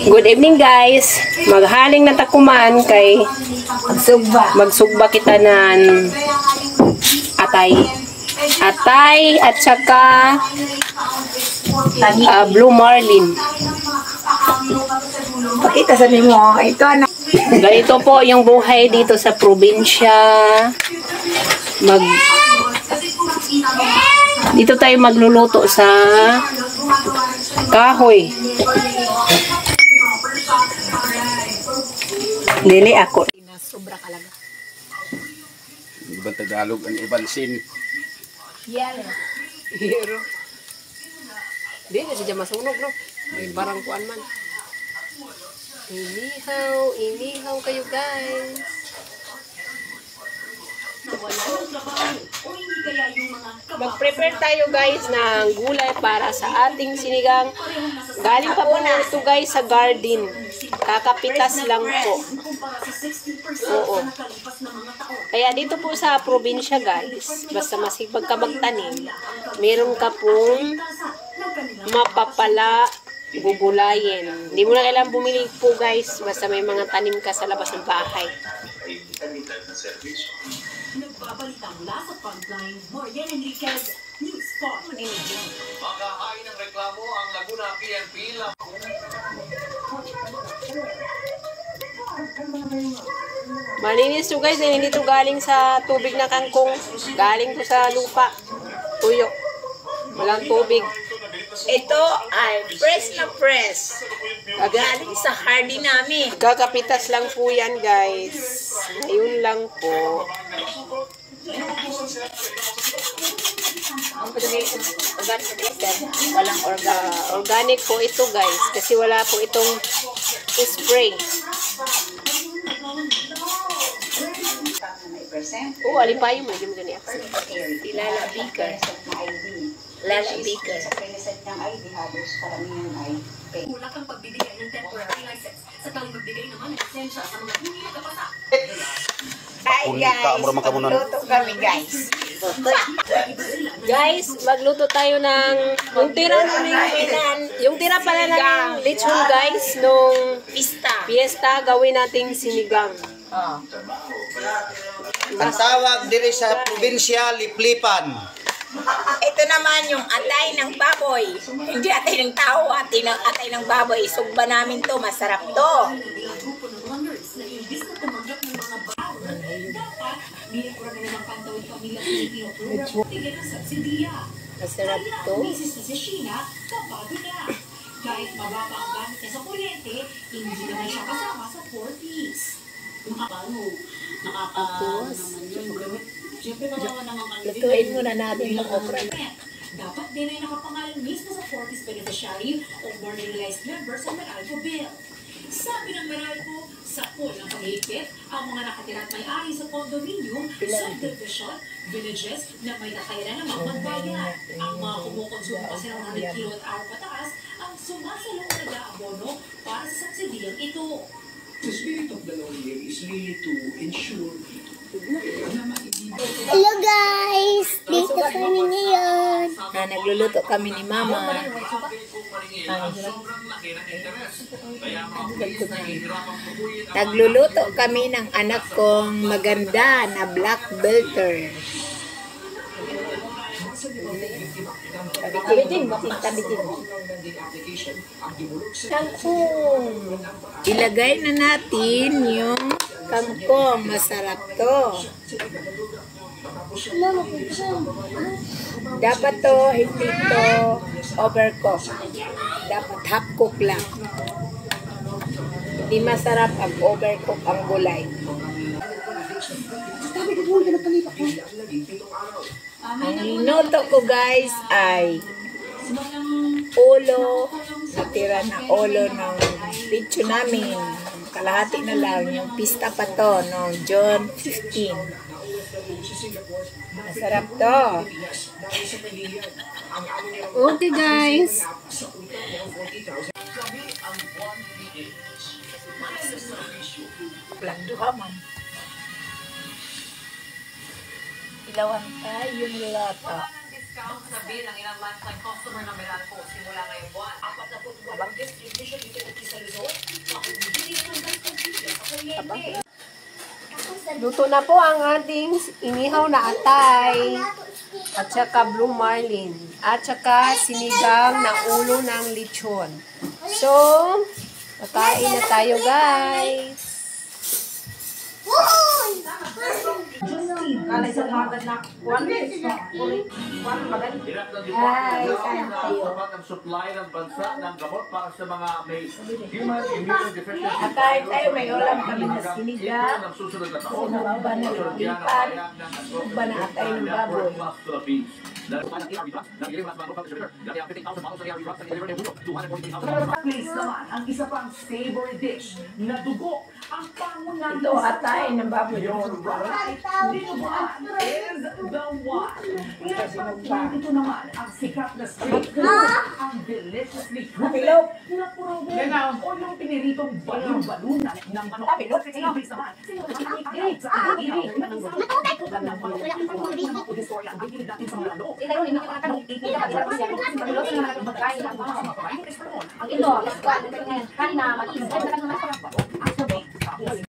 Good evening guys. Maghaling na takuman kay magsugba kita ng atay. Atay at saka Blue Marlin. Pakita sa mo. Ito na. Ganito po yung buhay dito sa probinsya. Dito tayo magluluto sa kahoy. Dili ako. Sobra kalaga. Ibang Tagalog ang ibang sin. Yelo. Hero. Di na siya masunog, bro. May barang kuan man. Inihaw kayo guys. Mag-prepare tayo guys ng gulay para sa ating sinigang. Galing pa po na ito guys sa garden. Kakapitas lang po. Oo. Kaya dito po sa probinsya guys, basta masipag ka magtanim, meron ka pong mapapala gugulayin. Hindi mo na kailangan bumili po guys, basta may mga tanim ka sa labas ng bahay. Nagbabalita mula sa frontline, Morgan Enriquez, News 4. Maghahain ng reklamo ang Laguna PNP. Malinis to guys, hindi to galing sa tubig na kangkong. Galing to sa lupa. Tuyo. Walang tubig. Ito ay fresh na fresh. Galing sa hardy namin. Kakapitas lang po yan guys. Ngayon lang po. Walang Organic po ito guys. Kasi wala po itong spray. Oh, alipayo mo. Hindi mo ganyan. Lala Beaker. Lala Beaker. Mula kang pagbibigay ng temporary license sa taong magbigay naman ng lisensya sa mga hindi nakapasa. Hi guys, magluto kami guys. Guys, magluto tayo ng yung tira pala ng lechon guys nung fiesta gawin nating sinigang. Ang tawag diri sa probinsya, liplipan. Ito naman yung atay ng baboy. Hindi atay ng tao, atay ng baboy. Sugba namin to, masarap to. Masarap to. Kahit mababa ang gamit niya sa kuryente, hindi naman siya kasama sa 4Ps. Nakaka naman yun. Siyempre kawawa naman kami. Lutuin muna natin yung okra. Dapat din ay nakapangalan mismo sa 4Ps beneficiary o marginalized members sa Meralco Bill. Sabi ng Meralco, sa pool ng paghihigpit, ang mga nakatira at may-ari sa condominium, subdivision, villages na may nakayanan namang magbayad. Ang mga kumukonsumo kasi ng 100 kWh pataas ang sumasalong nag-aabono para sa subsidiyang ito. The spirit of the law here is really to ensure Hello guys! Dito kami ngayon. Nagluluto kami ni Mama. Nagluluto kami ng anak kong maganda na black belter. Kangkong. Ilagay na natin yung kangkong. Masarap to. Dapat to, hindi to overcook. Dapat half cook lang. Hindi masarap ang overcook ang gulay. Ang minuto ko guys ay ulo, natira na ulo ng picture namin. Kalahati na lang yung pista pa to noong June 15. Masarap to. Okay guys. Duha man. Ilawan tayo yung lata. discount sa bill ng ilang lifetime customer ng Meralco simula ngayong buwan. 48 distribution utility sa Luzon. Hindi naman guys confusion sa kuryente. Luto na po ang ating inihaw na atay. At saka blue marlin. At saka sinigang na ulo ng lechon. So, kakain na tayo guys. Ay, kain tayo. ang supply ng bansa ng gamot para sa mga may human immunodeficiency. Kakain tayo, may ulam kami na sinigang. Ng susunod na taon. Sinababa na yung lipan. Ba na atay ng baboy. Please naman, ang isa pang savory dish na dugo ang pangunan Ito, atay ng baboy. right. Dinuguan is the one. Ito naman ang sikat na street food, ang deliciously Pilok. na proven o yung piniritong balon-balunan ng manok. Pilok, please naman. Sino ang nakikita sa pag-ibig? Ang ilo, kanina, matiis.